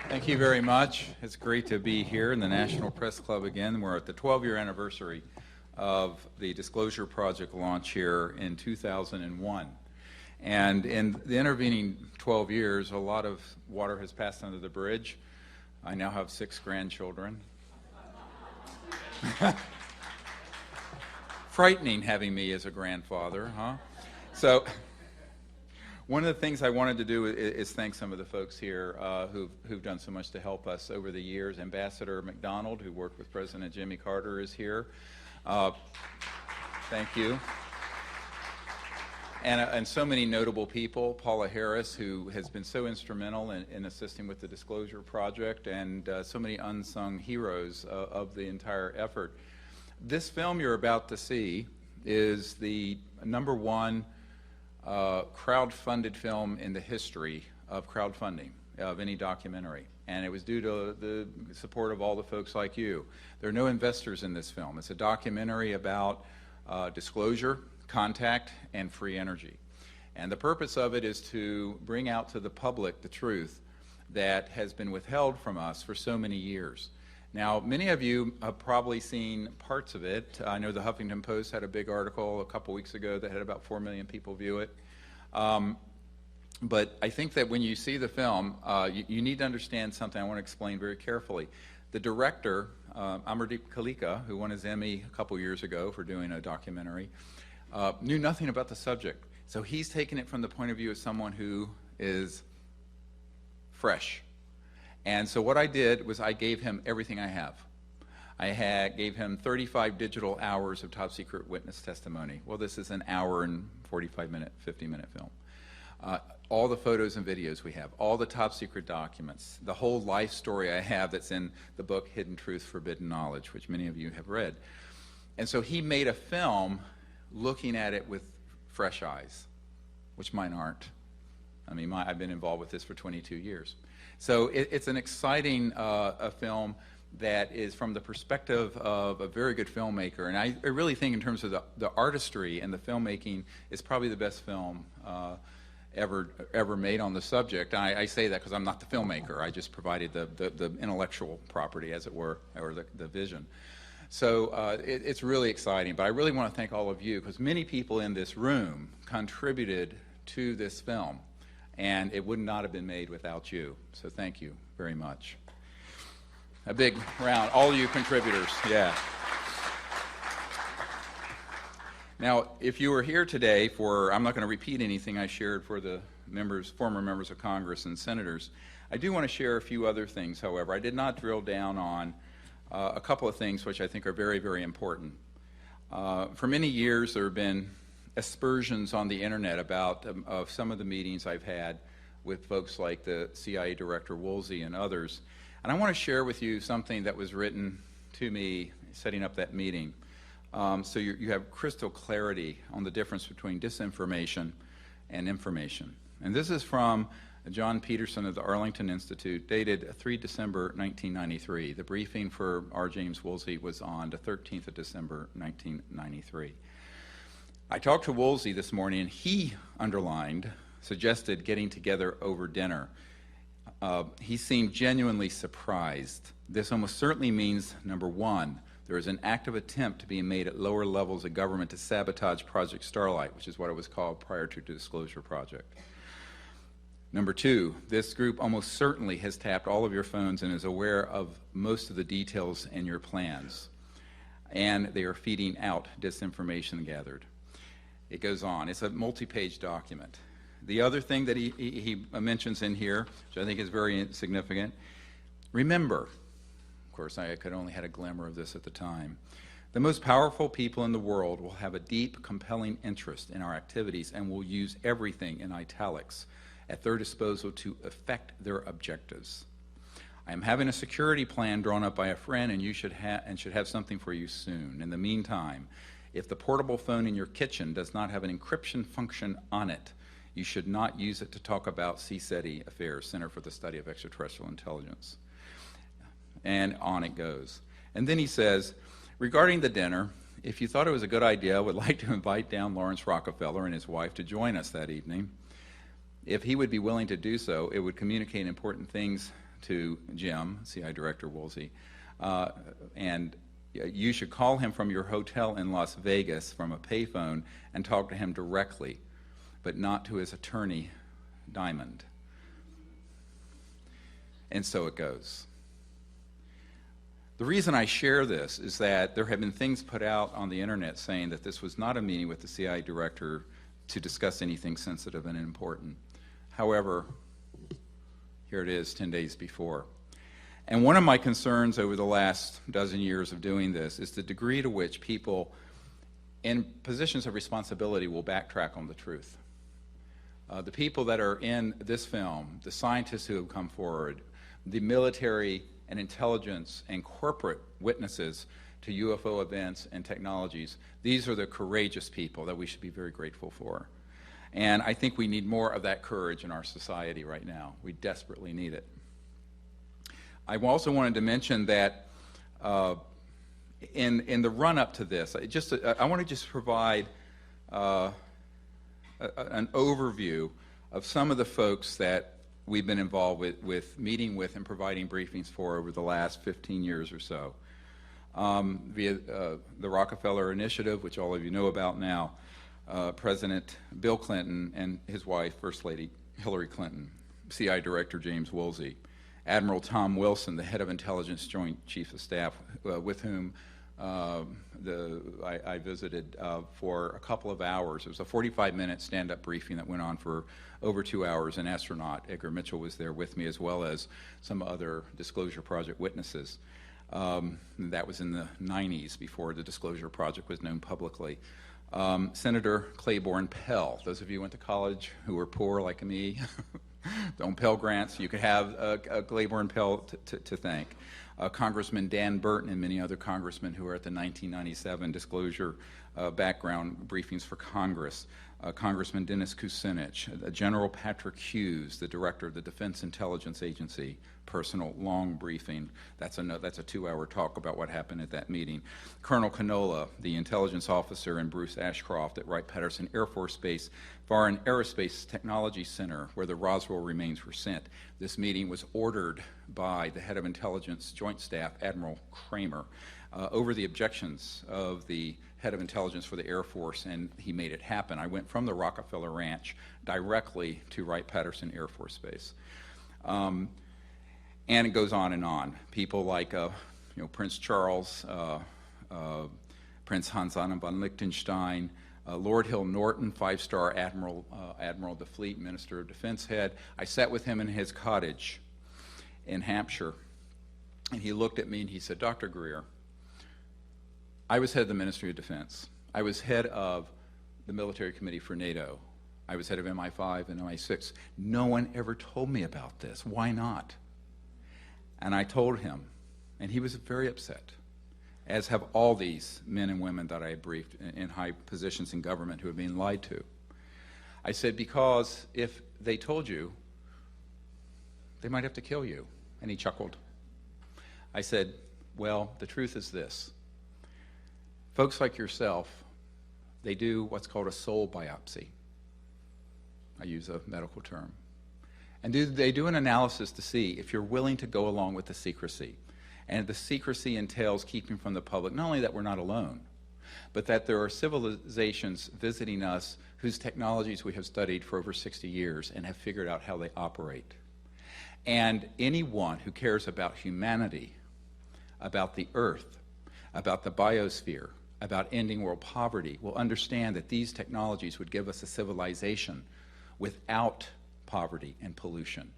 Thank you very much. It's great to be here in the National Press Club again. We're at the 12-year anniversary of the Disclosure Project launch here in 2001. And in the intervening 12 years, a lot of water has passed under the bridge. I now have 6 grandchildren. Frightening having me as a grandfather, huh? So one of the things I wanted to do is thank some of the folks here who've done so much to help us over the years. Ambassador McDonald, who worked with President Jimmy Carter, is here. Thank you. And so many notable people. Paula Harris, who has been so instrumental in assisting with the Disclosure Project, and so many unsung heroes of the entire effort. This film you're about to see is the #1 crowd-funded film in the history of crowdfunding of any documentary, and it was due to the support of all the folks like you. There are no investors in this film. It's a documentary about disclosure, contact, and free energy. And the purpose of it is to bring out to the public the truth that has been withheld from us for so many years. Now, many of you have probably seen parts of it. I know the Huffington Post had a big article a couple weeks ago that had about 4 million people view it. But I think that when you see the film, you need to understand something I want to explain very carefully. The director, Amardeep Kalika, who won his Emmy a couple years ago for doing a documentary, knew nothing about the subject. So he's taken it from the point of view of someone who is fresh. And so what I did was I gave him everything I have. I gave him 35 digital hours of top secret witness testimony. Well, this is an hour and 45-minute, 50-minute film. All the photos and videos we have, all the top secret documents, the whole life story I have that's in the book Hidden Truth, Forbidden Knowledge, which many of you have read. And so he made a film looking at it with fresh eyes, which mine aren't. I mean, I've been involved with this for 22 years. So it's an exciting film that is from the perspective of a very good filmmaker. And I really think in terms of the artistry and the filmmaking, it's probably the best film ever made on the subject. I say that because I'm not the filmmaker. I just provided the intellectual property, as it were, or the vision. So it's really exciting. But I really want to thank all of you, because many people in this room contributed to this film. And it would not have been made without you. So thank you very much. A big round, all you contributors, yeah. Now, if you were here today I'm not going to repeat anything I shared for the former members of Congress and senators. I do want to share a few other things, however. I did not drill down on a couple of things which I think are very, very important. For many years, there have been aspersions on the internet about of some of the meetings I've had with folks like the CIA Director Woolsey and others. And I want to share with you something that was written to me setting up that meeting. So you have crystal clarity on the difference between disinformation and information. And this is from John Peterson of the Arlington Institute, dated 3 December 1993. The briefing for R. James Woolsey was on the 13th of December 1993. I talked to Woolsey this morning, and he suggested getting together over dinner. He seemed genuinely surprised. This almost certainly means, #1, there is an active attempt to be made at lower levels of government to sabotage Project Starlight, which is what it was called prior to the Disclosure Project. #2, this group almost certainly has tapped all of your phones and is aware of most of the details in your plans. And they are feeding out disinformation gathered. It goes on. It's a multi-page document. The other thing that he mentions in here, which I think is very significant, remember, of course I could only had a glimmer of this at the time, the most powerful people in the world will have a deep, compelling interest in our activities and will use everything in italics at their disposal to effect their objectives. I am having a security plan drawn up by a friend, and you should have something for you soon. In the meantime, if the portable phone in your kitchen does not have an encryption function on it, you should not use it to talk about CSETI affairs, Center for the Study of Extraterrestrial Intelligence. And on it goes. And then he says, regarding the dinner, if you thought it was a good idea, I would like to invite down Lawrence Rockefeller and his wife to join us that evening. If he would be willing to do so, it would communicate important things to Jim, CIA Director Woolsey, and you should call him from your hotel in Las Vegas from a payphone and talk to him directly, but not to his attorney, Diamond. And so it goes. The reason I share this is that there have been things put out on the internet saying that this was not a meeting with the CIA director to discuss anything sensitive and important. However, here it is 10 days before. And one of my concerns over the last dozen years of doing this is the degree to which people in positions of responsibility will backtrack on the truth. The people that are in this film, the scientists who have come forward, the military and intelligence and corporate witnesses to UFO events and technologies, these are the courageous people that we should be very grateful for. And I think we need more of that courage in our society right now. We desperately need it. I also wanted to mention that in the run-up to this, I want to just provide an overview of some of the folks that we've been involved with meeting with and providing briefings for over the last 15 years or so. Via the Rockefeller Initiative, which all of you know about now, President Bill Clinton and his wife, First Lady Hillary Clinton, CIA Director James Woolsey, Admiral Tom Wilson, the head of Intelligence Joint Chief of Staff, with whom I visited for a couple of hours. It was a 45-minute stand-up briefing that went on for over 2 hours. An astronaut, Edgar Mitchell, was there with me, as well as some other Disclosure Project witnesses. That was in the 90s, before the Disclosure Project was known publicly. Senator Claiborne Pell, those of you who went to college who were poor like me, on Pell Grants, you could have Claiborne Pell to thank. Congressman Dan Burton and many other congressmen who were at the 1997 Disclosure background briefings for Congress. Congressman Dennis Kucinich, General Patrick Hughes, the director of the Defense Intelligence Agency, personal long briefing. That's a 2-hour talk about what happened at that meeting. Colonel Canola, the intelligence officer, and Bruce Ashcroft at Wright-Patterson Air Force Base Foreign Aerospace Technology Center, where the Roswell remains were sent. This meeting was ordered by the head of intelligence joint staff, Admiral Kramer, over the objections of the head of intelligence for the Air Force, and he made it happen. I went from the Rockefeller Ranch directly to Wright-Patterson Air Force Base. And it goes on and on. People like Prince Charles, Prince Hans Adam von Liechtenstein, Lord Hill Norton, 5-star Admiral of the Fleet, Minister of Defense head. I sat with him in his cottage in Hampshire, and he looked at me and he said, Dr. Greer, I was head of the Ministry of Defense. I was head of the Military Committee for NATO. I was head of MI5 and MI6. No one ever told me about this. Why not? And I told him, and he was very upset, as have all these men and women that I briefed in high positions in government who have been lied to. I said, because if they told you, they might have to kill you. And he chuckled. I said, well, the truth is this. Folks like yourself, they do what's called a soul biopsy. I use a medical term. And they do an analysis to see if you're willing to go along with the secrecy. And the secrecy entails keeping from the public, not only that we're not alone, but that there are civilizations visiting us whose technologies we have studied for over 60 years and have figured out how they operate. And anyone who cares about humanity, about the earth, about the biosphere, about ending world poverty, will understand that these technologies would give us a civilization without poverty and pollution.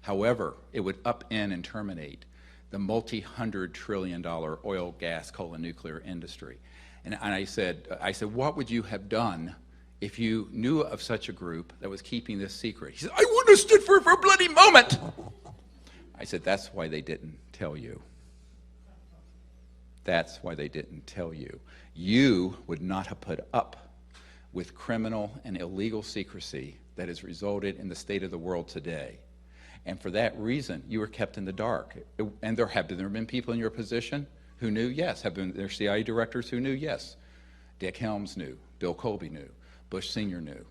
However, it would upend and terminate the multi-$100 trillion oil, gas, coal, and nuclear industry. And I said, what would you have done if you knew of such a group that was keeping this secret? He said, I wouldn't have stood for it for a bloody moment. I said, that's why they didn't tell you. That's why they didn't tell you. You would not have put up with criminal and illegal secrecy that has resulted in the state of the world today. And for that reason, you were kept in the dark. And there have been people in your position who knew? Yes. Have been there CIA directors who knew? Yes. Dick Helms knew. Bill Colby knew. Bush Sr. knew.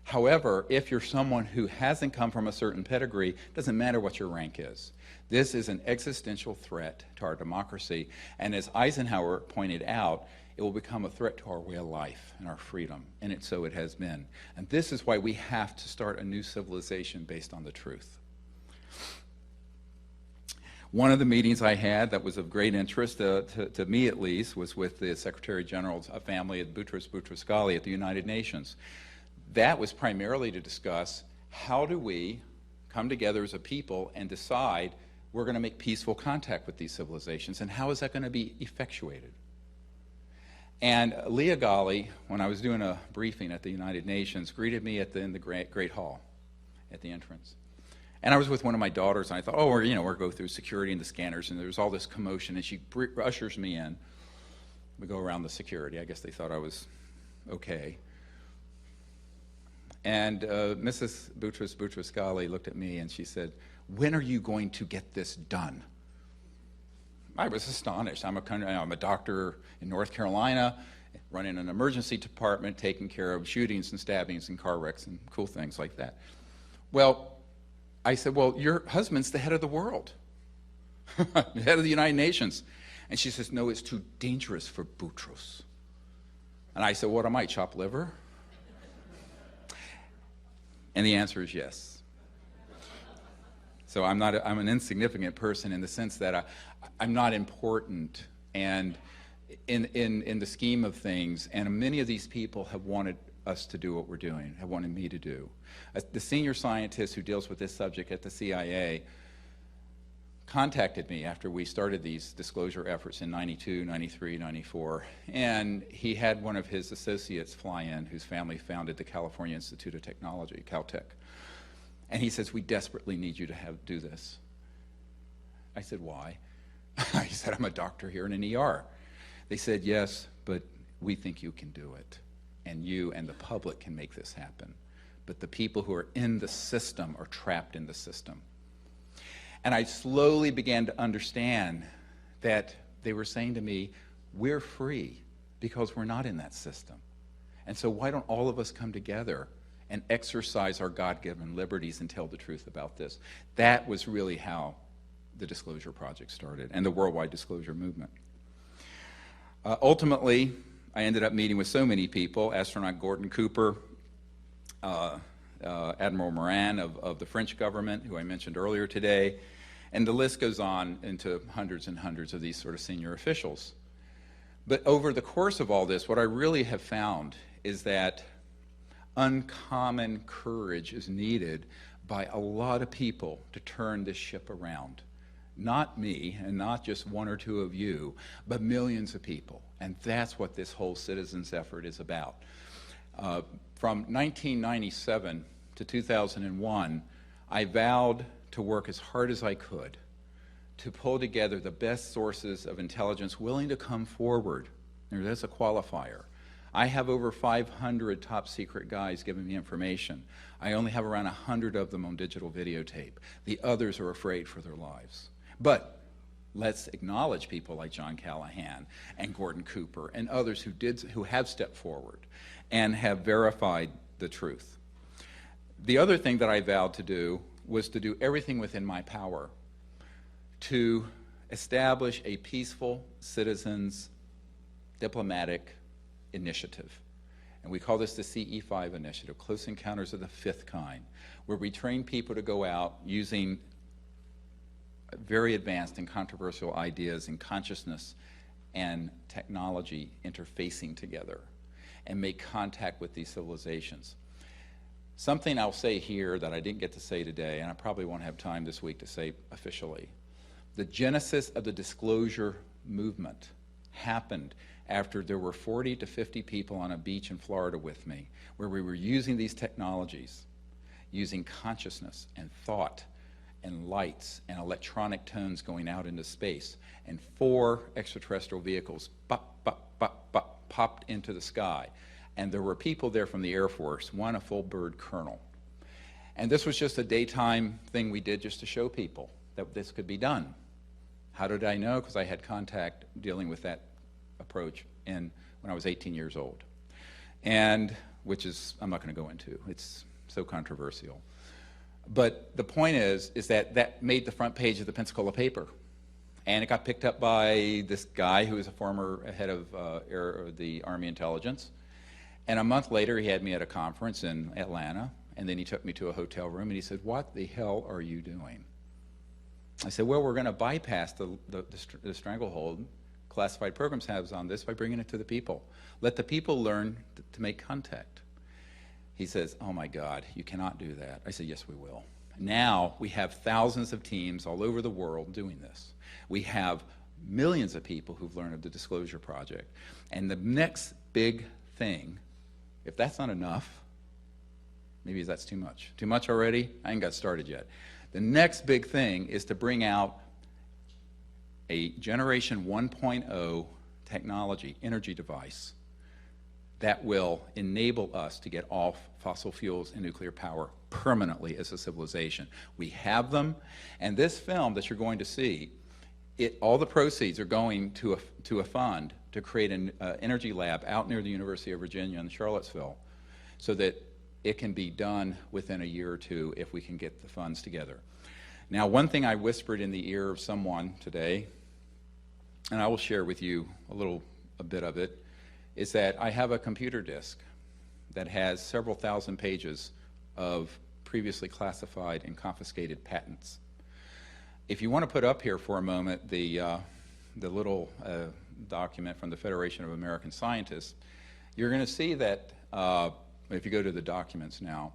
However, if you're someone who hasn't come from a certain pedigree, it doesn't matter what your rank is. This is an existential threat to our democracy, and as Eisenhower pointed out, it will become a threat to our way of life and our freedom, and so it has been. And this is why we have to start a new civilization based on the truth. One of the meetings I had that was of great interest, to me at least, was with the Secretary General's family at Boutros-Boutros-Ghali at the United Nations. That was primarily to discuss how do we come together as a people and decide we're going to make peaceful contact with these civilizations, and how is that going to be effectuated? And Leah Ghali, when I was doing a briefing at the United Nations, greeted me in the Great Hall at the entrance. And I was with one of my daughters, and I thought, oh, we're go through security and the scanners, and there's all this commotion, and she ushers me in. We go around the security. I guess they thought I was okay. And Mrs. Boutros-Boutros-Ghali looked at me, and she said, when are you going to get this done? I was astonished. I'm a doctor in North Carolina, running an emergency department, taking care of shootings and stabbings and car wrecks and cool things like that. Well, I said, well, your husband's the head of the world, the head of the United Nations. And she says, no, it's too dangerous for Boutros. And I said, what am I, chopped liver? And the answer is yes. So I'm an insignificant person in the sense that I'm not important, and in the scheme of things, and many of these people have wanted us to do what we're doing, have wanted me to do. The senior scientist who deals with this subject at the CIA contacted me after we started these disclosure efforts in 92, 93, 94, and he had one of his associates fly in whose family founded the California Institute of Technology, Caltech. And he says, we desperately need you to do this. I said, why? He said, I'm a doctor here in an ER. They said, yes, but we think you can do it. And you and the public can make this happen. But the people who are in the system are trapped in the system. And I slowly began to understand that they were saying to me, we're free because we're not in that system. And so why don't all of us come together and exercise our God-given liberties and tell the truth about this? That was really how the Disclosure Project started and the worldwide disclosure movement. Ultimately, I ended up meeting with so many people: astronaut Gordon Cooper, Admiral Morin of the French government, who I mentioned earlier today, and the list goes on into hundreds and hundreds of these sort of senior officials. But over the course of all this, what I really have found is that uncommon courage is needed by a lot of people to turn this ship around. Not me, and not just one or two of you, but millions of people. And that's what this whole citizens effort is about. From 1997 to 2001, I vowed to work as hard as I could to pull together the best sources of intelligence willing to come forward. That's a qualifier. I have over 500 top secret guys giving me information. I only have around 100 of them on digital videotape. The others are afraid for their lives. But let's acknowledge people like John Callahan and Gordon Cooper and others who have stepped forward and have verified the truth. The other thing that I vowed to do was to do everything within my power to establish a peaceful citizens diplomatic initiative. And we call this the CE5 initiative, Close Encounters of the Fifth Kind, where we train people to go out using very advanced and controversial ideas in consciousness and technology interfacing together and make contact with these civilizations. Something I'll say here that I didn't get to say today, and I probably won't have time this week to say officially. The genesis of the disclosure movement happened after there were 40 to 50 people on a beach in Florida with me, where we were using these technologies, using consciousness and thought and lights and electronic tones going out into space, and 4 extraterrestrial vehicles popped into the sky. And there were people there from the Air Force, one a full bird colonel. And this was just a daytime thing we did just to show people that this could be done. How did I know? Because I had contact dealing with that approach when I was 18 years old. And which is, I'm not going to go into. It's so controversial. But the point is that that made the front page of the Pensacola paper. And it got picked up by this guy who was a former head of the Army Intelligence. And a month later, he had me at a conference in Atlanta, and then he took me to a hotel room, and he said, "What the hell are you doing?" I said, "Well, we're going to bypass the stranglehold classified programs have on this by bringing it to the people. Let the people learn to make contact." He says, "Oh my God, you cannot do that." I said, "Yes, we will." Now we have thousands of teams all over the world doing this. We have millions of people who've learned of the Disclosure Project. And the next big thing, if that's not enough, maybe that's too much. Too much already? I ain't got started yet. The next big thing is to bring out a Generation 1.0 technology, energy device, that will enable us to get off fossil fuels and nuclear power permanently as a civilization. We have them, and this film that you're going to see, all the proceeds are going to a fund to create an energy lab out near the University of Virginia in Charlottesville, so that it can be done within a year or two if we can get the funds together. Now, one thing I whispered in the ear of someone today, and I will share with you a bit of it, is that I have a computer disk that has several thousand pages of previously classified and confiscated patents. If you want to put up here for a moment the little document from the Federation of American Scientists, you're going to see that, if you go to the documents now,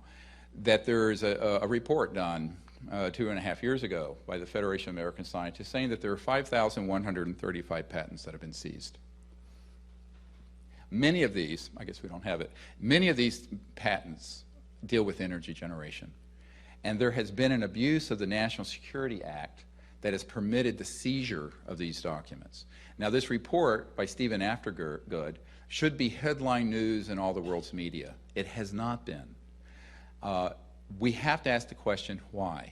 that there's a report done 2.5 years ago by the Federation of American Scientists saying that there are 5,135 patents that have been seized. Many of these, I guess we don't have it, many of these patents deal with energy generation. And there has been an abuse of the National Security Act that has permitted the seizure of these documents. Now, this report by Stephen Aftergood should be headline news in all the world's media. It has not been. We have to ask the question, why?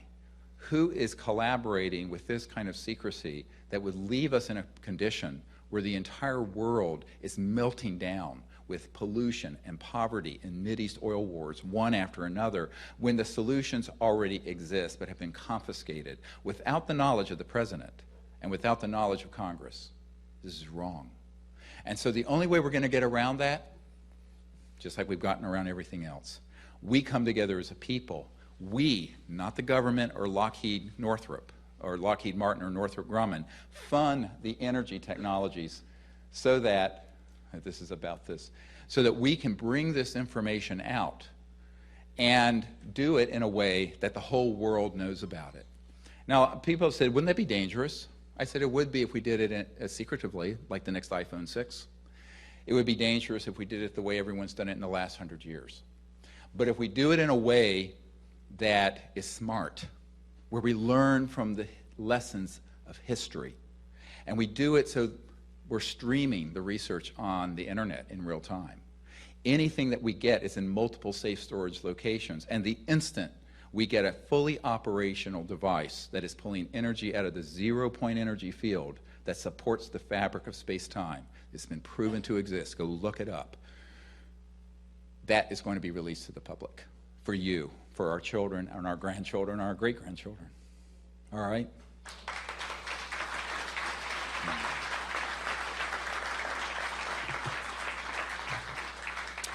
Who is collaborating with this kind of secrecy that would leave us in a condition where the entire world is melting down with pollution and poverty and Mideast oil wars, one after another, when the solutions already exist but have been confiscated without the knowledge of the president and without the knowledge of Congress? This is wrong. And so the only way we're going to get around that, just like we've gotten around everything else, we come together as a people. We, not the government or Lockheed Northrop, or Lockheed Martin or Northrop Grumman, fund the energy technologies so that, this is about this, so that we can bring this information out and do it in a way that the whole world knows about it. Now, people have said, wouldn't that be dangerous? I said it would be if we did it secretively, like the next iPhone 6. It would be dangerous if we did it the way everyone's done it in the last 100 years. But if we do it in a way that is smart, where we learn from the lessons of history, and we do it so we're streaming the research on the internet in real time. Anything that we get is in multiple safe storage locations, and the instant we get a fully operational device that is pulling energy out of the zero-point energy field that supports the fabric of space-time, it's been proven to exist, go look it up, that is going to be released to the public, for you, for our children and our grandchildren and our great-grandchildren. All right?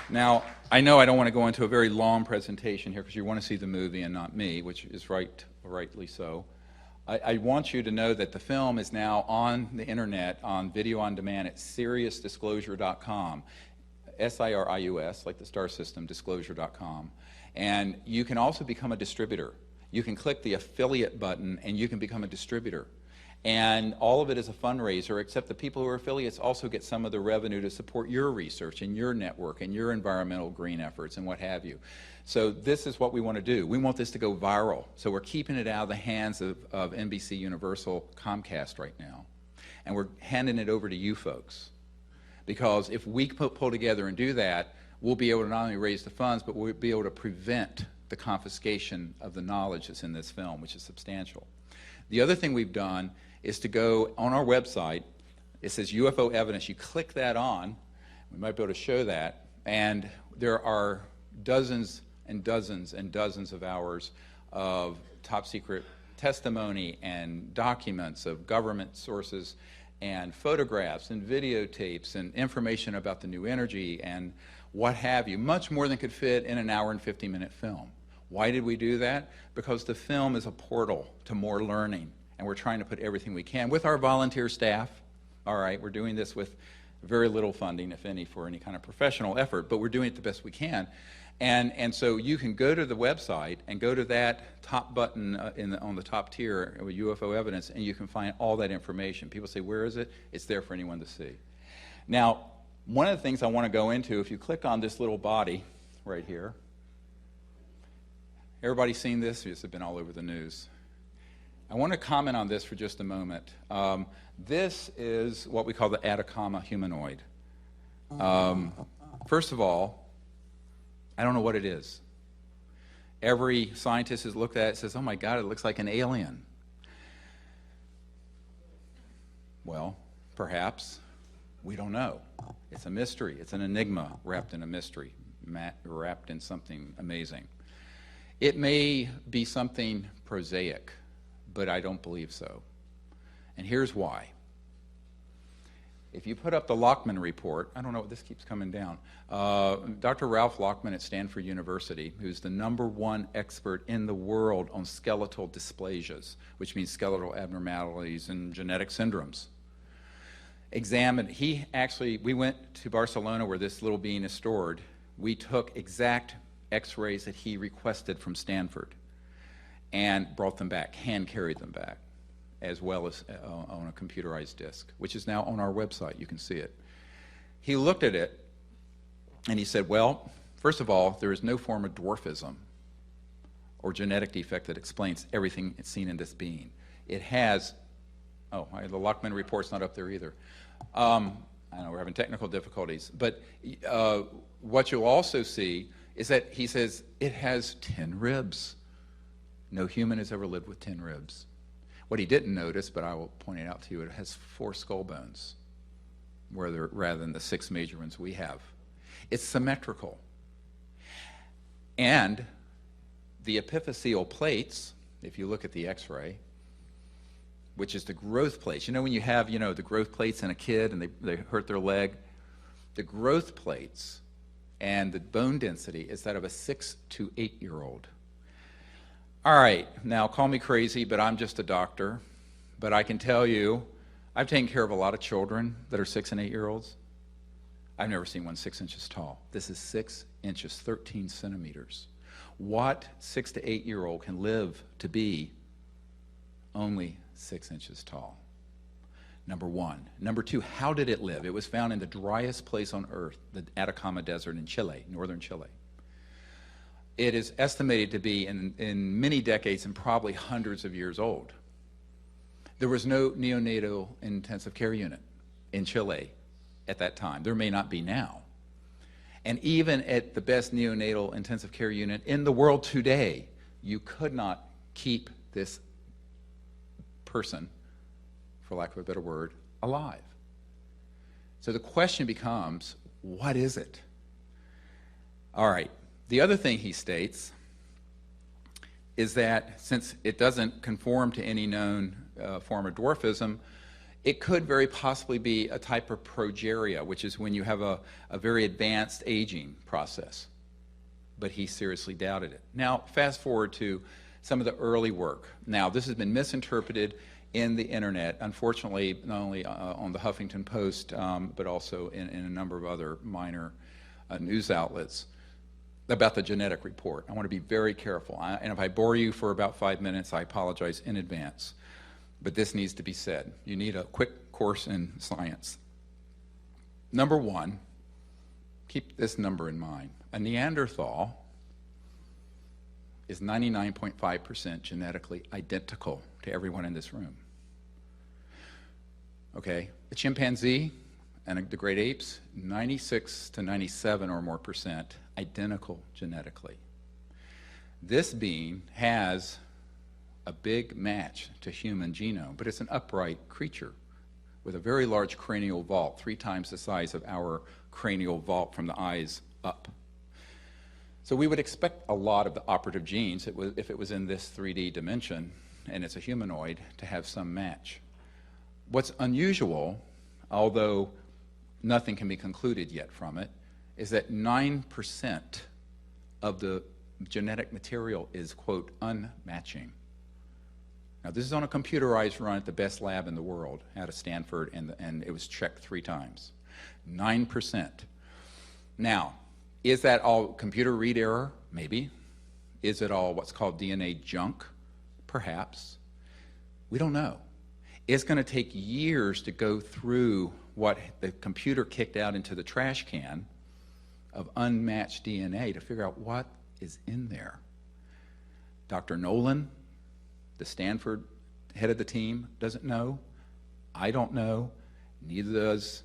Now, I know I don't want to go into a very long presentation here because you want to see the movie and not me, which is rightly so. I want you to know that the film is now on the internet on video on demand at SiriusDisclosure.com. SIRIUS, like the star system, disclosure.com. And you can also become a distributor. You can click the affiliate button and you can become a distributor. And all of it is a fundraiser, except the people who are affiliates also get some of the revenue to support your research and your network and your environmental green efforts and what have you. So this is what we want to do. We want this to go viral. So we're keeping it out of the hands of NBC Universal, Comcast right now. And we're handing it over to you folks. Because if we pull together and do that, we'll be able to not only raise the funds, but we'll be able to prevent the confiscation of the knowledge that's in this film, which is substantial. The other thing we've done is to go on our website. It says UFO evidence. You click that on. We might be able to show that. And there are dozens and dozens and dozens of hours of top secret testimony and documents of government sources and photographs and videotapes and information about the new energy and what have you, much more than could fit in an hour and 50-minute film. Why did we do that? Because the film is a portal to more learning, and we're trying to put everything we can with our volunteer staff. All right, we're doing this with very little funding, if any, for any kind of professional effort, but we're doing it the best we can. And so you can go to the website and go to that top button on the top tier with UFO evidence, and you can find all that information. People say, where is it? It's there for anyone to see. Now, one of the things I want to go into, if you click on this little body right here, everybody seen this? It's been all over the news. I want to comment on this for just a moment. This is what we call the Atacama humanoid. First of all, I don't know what it is. Every scientist has looked at it and says, oh my God, it looks like an alien. Well, perhaps. We don't know. It's a mystery. It's an enigma wrapped in a mystery, wrapped in something amazing. It may be something prosaic, but I don't believe so. And here's why. If you put up the Lockman report, I don't know, this keeps coming down. Dr. Ralph Lockman at Stanford University, who's the #1 expert in the world on skeletal dysplasias, which means skeletal abnormalities and genetic syndromes, we went to Barcelona where this little being is stored. We took exact x-rays that he requested from Stanford and brought them back, hand carried them back, as well as on a computerized disc, which is now on our website. You can see it. He looked at it and he said, well, first of all, there is no form of dwarfism or genetic defect that explains everything it's seen in this being. It has, the Lockman report's not up there either. I know we're having technical difficulties, but what you'll also see is that he says it has 10 ribs. No human has ever lived with 10 ribs. What he didn't notice, but I will point it out to you, it has 4 skull bones rather than the 6 major ones we have. It's symmetrical. And the epiphyseal plates, if you look at the x-ray, which is the growth plates. You know when you have, the growth plates in a kid and they hurt their leg? The growth plates and the bone density is that of a 6 to 8-year-old. All right, now call me crazy, but I'm just a doctor. But I can tell you, I've taken care of a lot of children that are 6 and 8-year-olds. I've never seen one 6 inches tall. This is 6 inches, 13 centimeters. What 6 to 8-year-old can live to be only 6 inches tall? Number one. Number two, how did it live? It was found in the driest place on earth, the Atacama Desert in Chile, northern Chile. It is estimated to be in many decades and probably hundreds of years old. There was no neonatal intensive care unit in Chile at that time. There may not be now. And even at the best neonatal intensive care unit in the world today, you could not keep this person, for lack of a better word, alive. So the question becomes, what is it? All right. The other thing he states is that since it doesn't conform to any known form of dwarfism, it could very possibly be a type of progeria, which is when you have a very advanced aging process. But he seriously doubted it. Now, fast forward to some of the early work. Now, this has been misinterpreted in the internet, unfortunately, not only on the Huffington Post, but also in a number of other minor news outlets, about the genetic report. I want to be very careful. And if I bore you for about 5 minutes, I apologize in advance. But this needs to be said. You need a quick course in science. Number one, keep this number in mind. A Neanderthal is 99.5% genetically identical to everyone in this room. Okay? A chimpanzee and the great apes, 96 to 97 or more percent identical genetically. This being has a big match to human genome, but it's an upright creature with a very large cranial vault, 3 times the size of our cranial vault from the eyes up. So we would expect a lot of the operative genes, if it was in this 3D dimension and it's a humanoid, to have some match. What's unusual, although nothing can be concluded yet from it, is that 9% of the genetic material is, quote, unmatching. Now, this is on a computerized run at the best lab in the world out of Stanford, and it was checked 3 times. 9%. Now, is that all computer read error? Maybe. Is it all what's called DNA junk? Perhaps. We don't know. It's going to take years to go through what the computer kicked out into the trash can of unmatched DNA to figure out what is in there. Dr. Nolan, the Stanford head of the team, doesn't know. I don't know. Neither does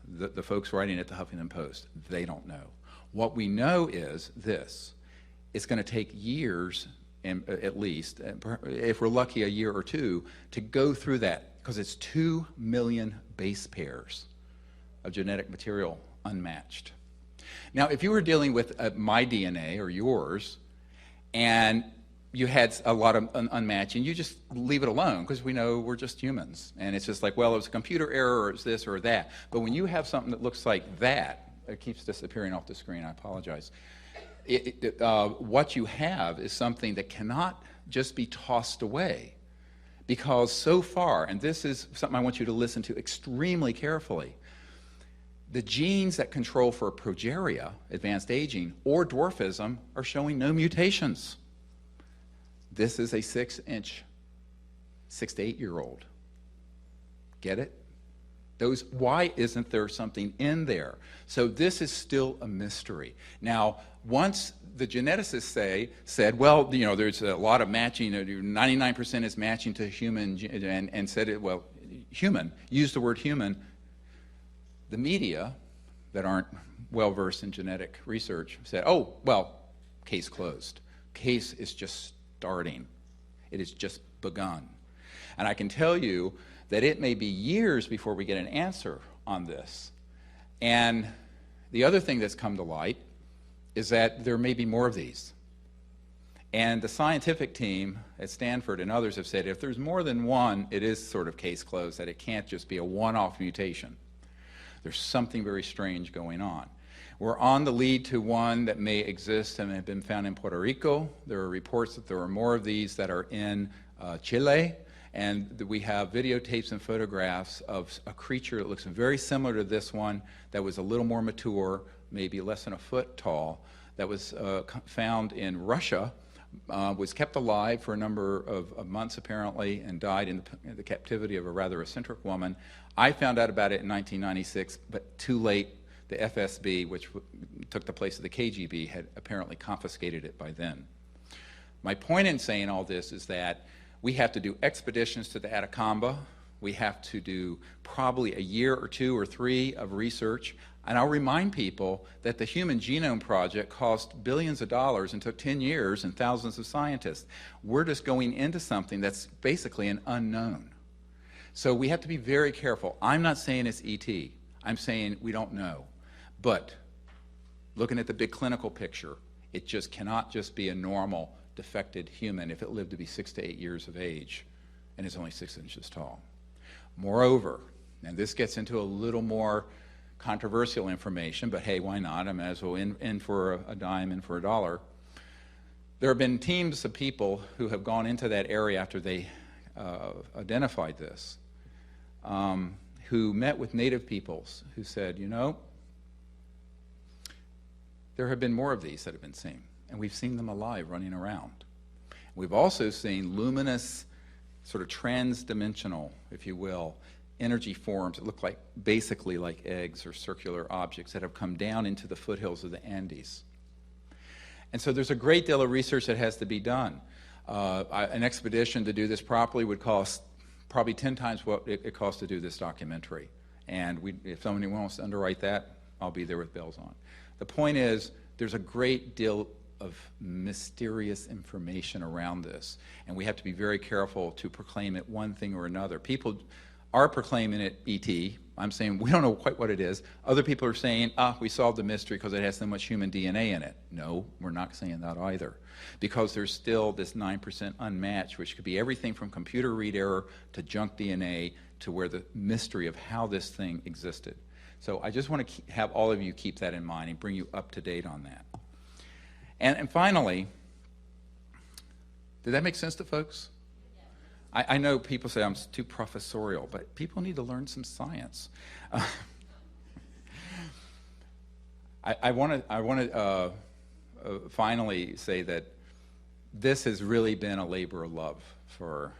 the folks writing at the Huffington Post. They don't know. What we know is this. It's going to take years, at least, if we're lucky a year or 2, to go through that, because it's 2 million base pairs of genetic material unmatched. Now, if you were dealing with my DNA or yours, and you had a lot of unmatching, you just leave it alone, because we know we're just humans. And it's just like, well, it was a computer error, or it's this or that. But when you have something that looks like that, it keeps disappearing off the screen, I apologize. What you have is something that cannot just be tossed away. Because so far, and this is something I want you to listen to extremely carefully, the genes that control for progeria, advanced aging, or dwarfism are showing no mutations. This is a 6-inch, 6 to 8-year-old. Get it? Why isn't there something in there? So this is still a mystery. Now, once the geneticists said, well, you know, there's a lot of matching, 99% is matching to human, and said it, well, human, used the word human, the media that aren't well-versed in genetic research said, oh, well, case closed. Case is just starting. It has just begun. And I can tell you that it may be years before we get an answer on this. And the other thing that's come to light is that there may be more of these. And the scientific team at Stanford and others have said if there's more than one, it is sort of case closed, that it can't just be a one-off mutation. There's something very strange going on. We're on the lead to one that may exist and have been found in Puerto Rico. There are reports that there are more of these that are in Chile, and we have videotapes and photographs of a creature that looks very similar to this one, that was a little more mature, maybe less than a foot tall, that was found in Russia, was kept alive for a number of months apparently, and died in the captivity of a rather eccentric woman. I found out about it in 1996, but too late. The FSB, which took the place of the KGB, had apparently confiscated it by then. My point in saying all this is that we have to do expeditions to the Atacama. We have to do probably a year or 2 or 3 of research. And I'll remind people that the Human Genome Project cost billions of dollars and took 10 years and thousands of scientists. We're just going into something that's basically an unknown. So we have to be very careful. I'm not saying it's ET. I'm saying we don't know. But looking at the big clinical picture, it just cannot just be a normal defected human if it lived to be 6 to 8 years of age and is only 6 inches tall. Moreover, and this gets into a little more controversial information, but hey, why not? I might as well in for a dime, in for a dollar. There have been teams of people who have gone into that area after they identified this, who met with native peoples who said, you know, there have been more of these that have been seen, and we've seen them alive running around. We've also seen luminous, sort of trans-dimensional, if you will, energy forms that look like, basically like eggs or circular objects that have come down into the foothills of the Andes. And so there's a great deal of research that has to be done. An expedition to do this properly would cost probably 10 times what it costs to do this documentary. And if somebody wants to underwrite that, I'll be there with bells on. The point is, there's a great deal of mysterious information around this, and we have to be very careful to proclaim it one thing or another. People are proclaiming it ET. I'm saying we don't know quite what it is. Other people are saying, we solved the mystery because it has so much human DNA in it. No, we're not saying that either. Because there's still this 9% unmatched, which could be everything from computer read error to junk DNA to where the mystery of how this thing existed. So I just want to have all of you keep that in mind and bring you up to date on that. And finally, did that make sense to folks? I know people say I'm too professorial, but people need to learn some science. I want to finally say that this has really been a labor of love for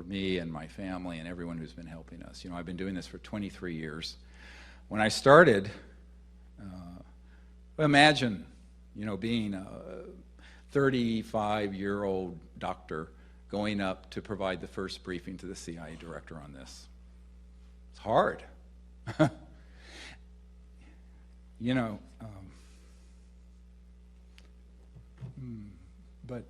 me and my family and everyone who's been helping us. You know, I've been doing this for 23 years. When I started, imagine, you know, being a 35-year-old doctor going up to provide the first briefing to the CIA director on this. It's hard. You know, but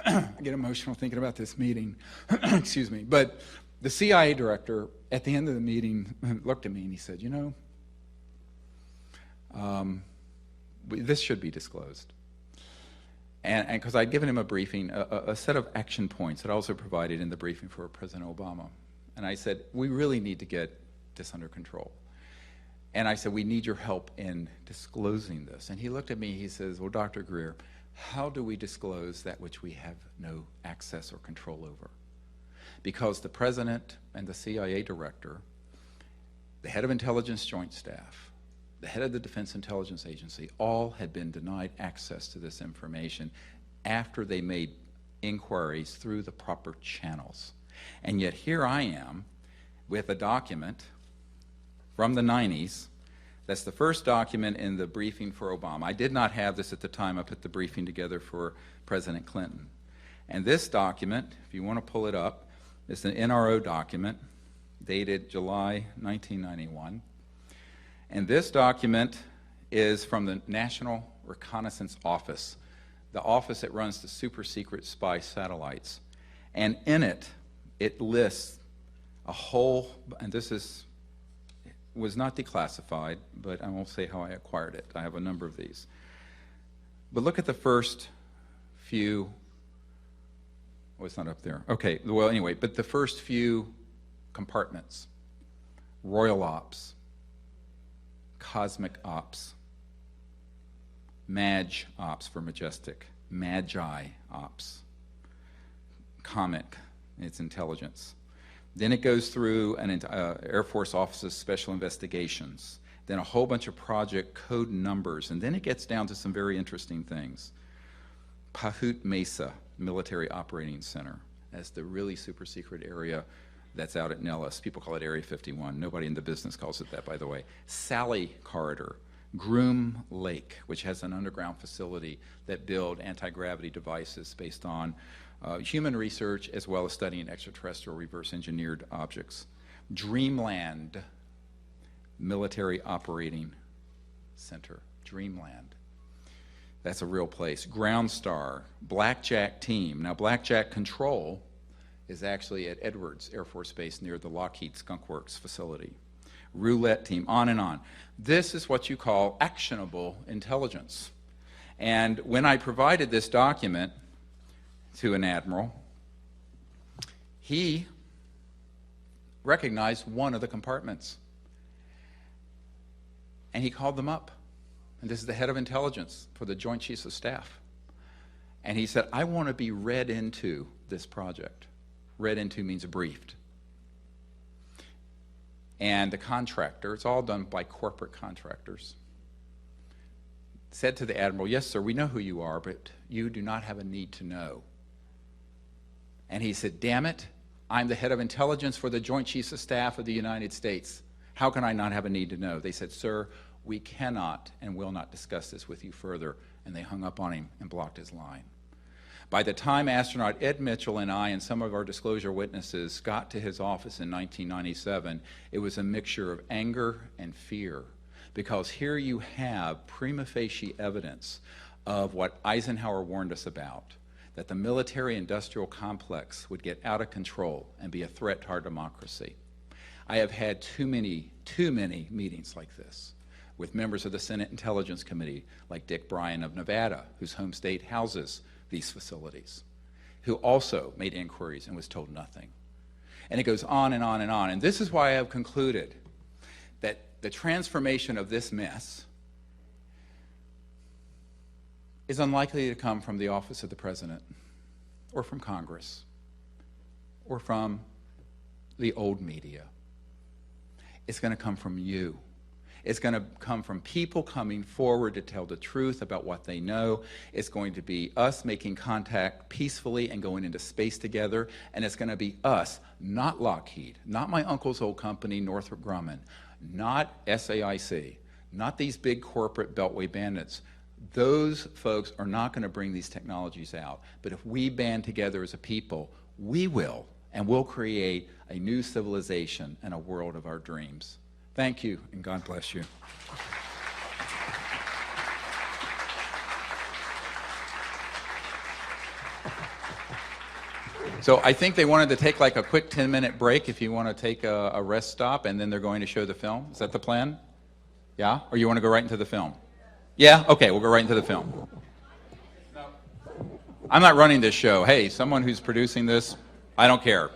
I get emotional thinking about this meeting. Excuse me. But the CIA director, at the end of the meeting, looked at me and he said, you know, this should be disclosed. And because I'd given him a briefing, a set of action points that I also provided in the briefing for President Obama. And I said, we really need to get this under control. And I said, we need your help in disclosing this. And he looked at me, he says, well, Dr. Greer, how do we disclose that which we have no access or control over? Because the president and the CIA director, the head of intelligence joint staff, the head of the Defense Intelligence Agency, all had been denied access to this information after they made inquiries through the proper channels. And yet here I am with a document from the 90s. That's the first document in the briefing for Obama. I did not have this at the time. I put the briefing together for President Clinton. And this document, if you want to pull it up, it's an NRO document dated July 1991. And this document is from the National Reconnaissance Office, the office that runs the super secret spy satellites. And in it, it lists a whole, and this was not declassified, but I won't say how I acquired it. I have a number of these. But look at the first few, oh, it's not up there. Okay, well, anyway, but the first few compartments: Royal Ops, Cosmic Ops, Maj Ops for Majestic, Magi Ops, Comic, it's intelligence. Then it goes through an Air Force Office of Special Investigations, then a whole bunch of project code numbers, and then it gets down to some very interesting things. Pahut Mesa Military Operating Center, that's the really super secret area that's out at Nellis. People call it Area 51. Nobody in the business calls it that, by the way. Sally Corridor, Groom Lake, which has an underground facility that build anti-gravity devices based on human research as well as studying extraterrestrial reverse engineered objects. Dreamland Military Operating Center, Dreamland. That's a real place. Ground Star, Blackjack Team. Now, Blackjack Control is actually at Edwards Air Force Base near the Lockheed Skunk Works facility. Roulette Team, on and on. This is what you call actionable intelligence. And when I provided this document to an admiral, he recognized one of the compartments. And he called them up. And this is the head of intelligence for the Joint Chiefs of Staff. And he said, I want to be read into this project. Read into means briefed. And the contractor, it's all done by corporate contractors, said to the admiral, yes, sir, we know who you are, but you do not have a need to know. And he said, damn it, I'm the head of intelligence for the Joint Chiefs of Staff of the United States. How can I not have a need to know? They said, sir, we cannot and will not discuss this with you further. And they hung up on him and blocked his line. By the time astronaut Ed Mitchell and I and some of our disclosure witnesses got to his office in 1997, it was a mixture of anger and fear, because here you have prima facie evidence of what Eisenhower warned us about, that the military-industrial complex would get out of control and be a threat to our democracy. I have had too many meetings like this with members of the Senate Intelligence Committee, like Dick Bryan of Nevada, whose home state houses these facilities, who also made inquiries and was told nothing. And it goes on and on and on. And this is why I have concluded that the transformation of this mess is unlikely to come from the office of the president or from Congress or from the old media. It's going to come from you. It's going to come from people coming forward to tell the truth about what they know. It's going to be us making contact peacefully and going into space together. And it's going to be us, not Lockheed, not my uncle's old company, Northrop Grumman, not SAIC, not these big corporate beltway bandits. Those folks are not going to bring these technologies out. But if we band together as a people, we will, and we'll create a new civilization and a world of our dreams. Thank you, and God bless you. So I think they wanted to take like a quick 10-minute break if you want to take a rest stop, and then they're going to show the film. Is that the plan? Yeah? Or you want to go right into the film? Yeah? Okay, we'll go right into the film. No. I'm not running this show. Hey, someone who's producing this, I don't care.